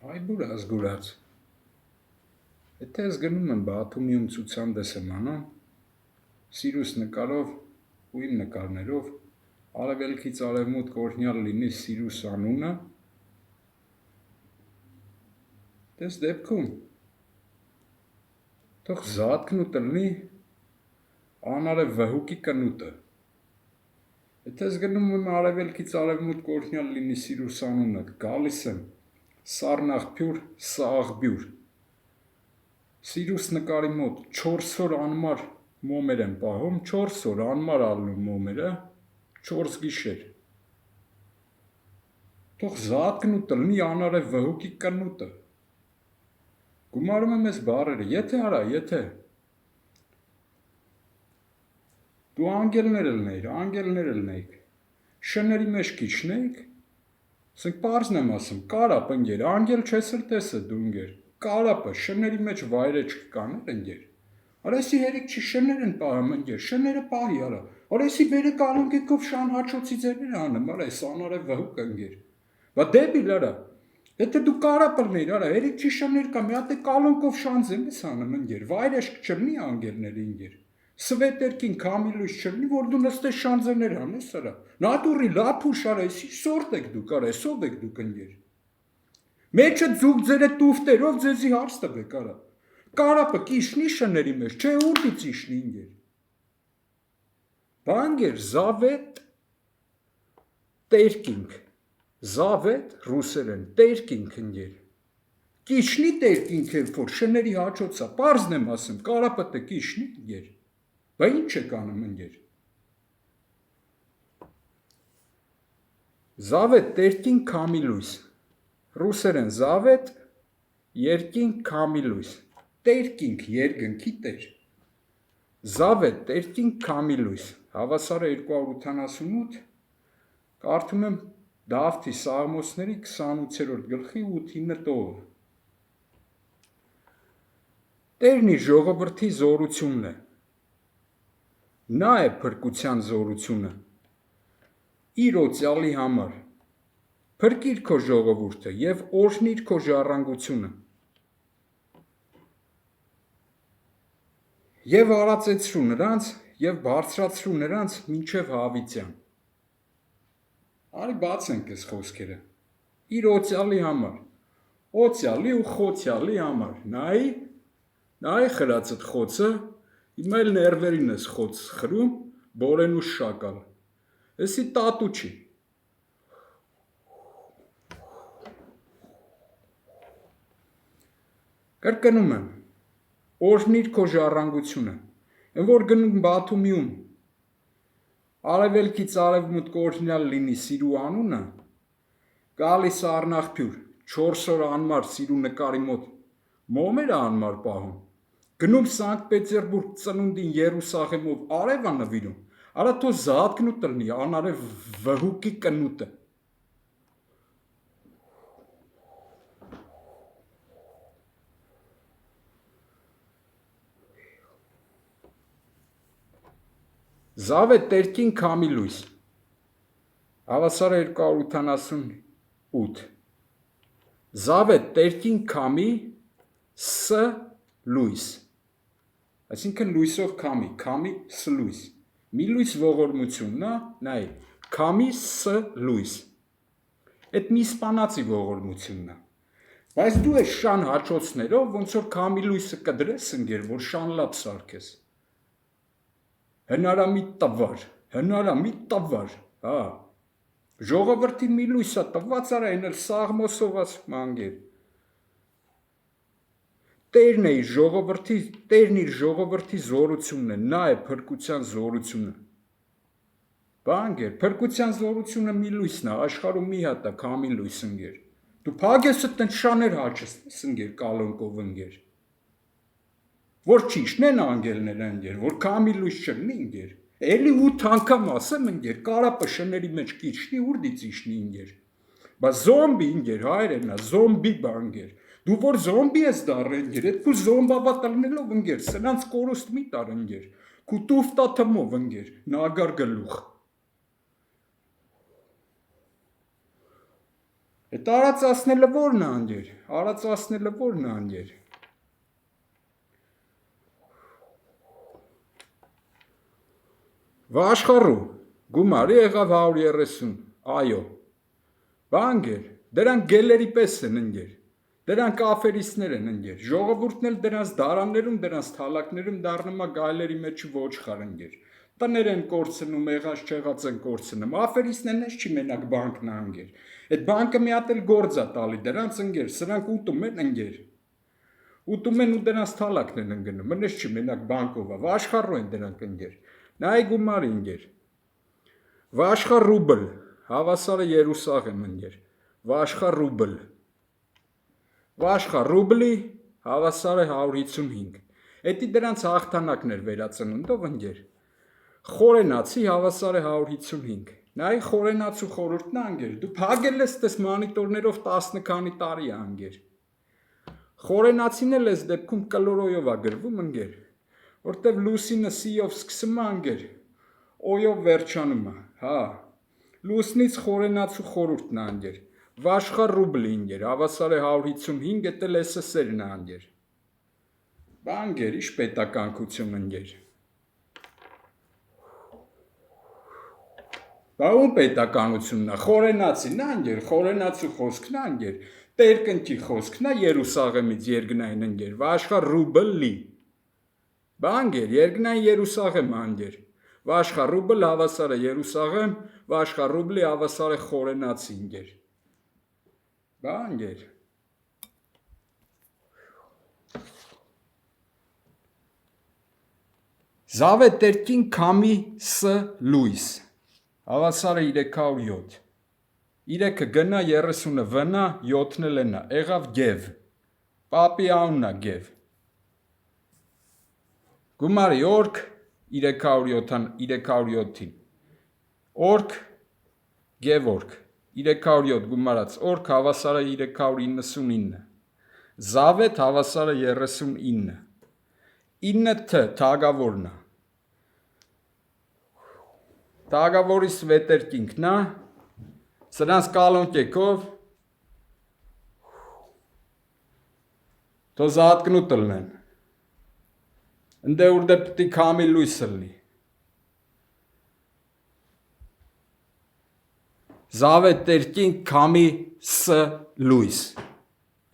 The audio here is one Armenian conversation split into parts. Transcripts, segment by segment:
Այ բուրած գուրած։ Եթե ես գնում եմ Բաթումիում ցուցահանդես եմ անում, Սիրուս նկարով ու իմ նկարներով, արևելքից արևմուտք օրհնյալ լինի Սիրուս անունը, դες դեպքում թող զատկնուտը լինի անարև վհուկի կնուտը։ Եթե ես գնում եմ արևելքից արևմուտք օրհնյալ լինի Սիրուս անունը, գալիս եմ Սառնաղբյուր, Սաղբյուր։ Սիրուս նկարի մոտ 4 օր անմար մոմեր եմ պահում, 4 օր անմար ալնում մոմերը, 4 գիշեր։ Թող զատկնուտը լինի անարև վհուկի կնուտը։ Գումարում եմ ես բառերը, եթե դու անգելները լնեիք, շների մեջ քիչնեիք, ասենք պարզն եմ ասում, կարապ ընգեր, անգել չես էլ տեսը դու ընգեր, կարապը շների մեջ վայրեջք կաներ ընգեր, արեսի հերիք չի շներ են պահում ընգեր, շները պահի արա, արեսի բերը կալունկեքով շան հաչոցի ձերներ անեմ, արա ես անարև վհուկ ընգեր, բա դեբիլ արա, եթե դու կարապը լնեիր, արա հերիք չի շներ կա, մի հատ է կալունկով շան ձեմ ես անեմ ընգեր, վայրեջք չլնի անգելների ընգեր, Սվետերքին քամիլույս չլինի, որ դու նստես շանձերներ անես արա, նատուրի լափուշ արա, եսի սորտ եք դուք արա,եսով եք դուք ընգեր, մեջը ձուկ ձերը տուվտերով ձեզի հարց տվեք արա, կարապը կիշնի շների մեջ, չէ ուրդից իշնի ընգեր, բանգեր, զավետ, տերկինք, զավետ ռուսերեն, տերկինք ընգեր, կիշնի տերկինք է, որ շների հաչոցա, պարզն եմ ասում, կարապը տը կիշնի ընգեր, բա ինչ եք անում ընգեր, զավետ տերկինք քամիլույս, ռուսերեն զավետ երկինք քամիլույս, տերկինք երկնքի տեր, զավետ տերկինք քամիլույս, հավասարը 288, կարդում եմ Դավթի Սաղմոսների 28-րդ գլխի 8-9 տողը, Տերն իր ժողովրդի զորությունն է, նա է փրկության զորությունը, իր օծյալի համար, փրկիր քո ժողովուրդը և օրհնիր քո ժառանգությունը, և արածեցրու նրանց և բարձրացրու նրանց մինչև հավիտյան, արի բացենք ես խոսքերը, իր օծյալի համար, օծյալի ու խոցյալի համար, նայի խրացդ խոցը, հիմա էլ ներվերին ես խոց խրում, բորեն ու շակալ, եսի տատու չի, կրկնում եմ, օրհնիր քո ժառանգությունը, են որ գնում Բաթումիում, արևելքից արևմուտք օրհնյալ լինի Սիրու անունը, գալիս Սառնաղբյուր, 4 օր անմար Սիրու նկարի մոտ, մոմեր անմար պահում, գնում Սանկտ Պետերբուրգ ծնունդին Երուսաղեմով արև անվիրում, արա թո զատկնուտը լինի, անարև վհուկի կնուտը, զավետ տերկին քամիլույս, հավասարը 288, զավետ տերկին քամի ս լույս, այսինքն լույսով քամի սլույս, մի լույս ողորմությունն է, նայ, քամի ս լույս, այդ մի սպանացի ողորմությունն է, բայց դու ես շան հաչոցներով, ոնց որ քամի լույսը կդրես ընգեր, որ շան լապ սարքես, հնարամի տվար, ժողովրդի մի լույսա տված արա, են էլ Սաղմոսով ասում անգեր, Տերն իր ժողովրդի զորությունն է, նա է փրկության զորությունը, բանգեր, փրկության զորությունը մի լույսն է, աշխարհում մի հատ է քամի լույս ընգեր, դու փագեսը տենց շաներ հաչեցնես ընգեր կալոնկով ընգեր, որ չիշնեն անգելները ընգեր, որ քամի լույս չլինի ընգեր, էլի 8 անգամ ասեմ ընգեր, կարապը շների մեջ կիչնի, ուրդից իշնի ընգեր, բա զոմբի ընգեր, հայրենա, զոմբի բանգեր, դու որ զոմբի ես դարը ընգեր, էդ քու զոմբավատ լնելով ընգեր, սրանց կորուստ մի տար ընգեր, քու տուվտա թմով ընգեր, նագար գլուխ, Այդ արածացնելը որն է անգեր, արածացնելը որն է անգեր։ Վաշխառու գումարը եղավ 130, այո, բանգեր, դրանք գելերի պես են ընգեր, դրանք աֆերիստներ են ընգեր, ժողովուրդն էլ դրանց դարաններում, դրանց թալակներում դառնում է գայլերի մեջ ոչխար ընգեր, տներ են կորցնում, եղած չեղած են կորցնում, աֆերիստներն ես չի մենակ բանկն է ընգեր, այդ բանկը մի հատ էլ գործ է տալի դրանց ընգեր, սրանք ուտում են ընգեր, ուտում են ու դրանց թալակն են ընգնում, մնես չի մենակ բանկով է, վաշխառու են դրանք ընգեր, նայ գումարի ընգեր, վաշխար ռուբլ, հավասարը Երուսաղեմ ընգեր, վաշխար ռուբլ, վաշխար ռուբլի հավասարը 155, էտի դրանց հաղթանակներ վերածնունդով ընգեր, խորենացի հավասարը 155, նայ խորենացու խորուրդն անգեր, դու փագել ես տես մանիտորներով 10 քանի տարի անգեր, խորենացին էլ ես դեպքում կլորոյով է գրվում ընգեր, որտև լուսինը սիով սկսում է անգեր, օյով վերջանում է, հա, լուսնից խորենացու խորուրդն է անգեր, վաշխար ռուբլի ընգեր, հավասար է 155, էտել SSR-ն է անգեր, բանգեր, իշ պետականքություն ընգեր, բաղում պետականությունն է, խորենացին անգեր, խորենացու խոսքն անգեր, տերկնքի խոսքն է Երուսաղեմից երկնային ընգեր, վաշխար ռուբլի, բանգեր, երկնային Երուսաղեմ անգեր, վաշխար ռուբլ հավասար է Երուսաղեմ, վաշխար ռուբլի հավասար է խորենացի ընգեր, բանգեր, զավե տերկին կամի ս լույս, հավասար է 307, 3-ը գնա, 30-ը վնա, 7-ն էլ ենա, եղավ գև, պապի անունն է գև, գումարի օրք 307-ին, օրք, գև օրք, 307 գումարած օրք հավասար է 399, զավետ հավասար է 39, 9 թագավորն է, թագավորի սվետերկինքն է, սրանց կալոնկեքով, թո զատկնուտ լնեն, ընդե ուրդե պտի կամի լույս լնի, զավե տերկին կամի ս լույս,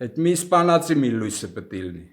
այդ մի սպանացի մի լույսը պտի լնի,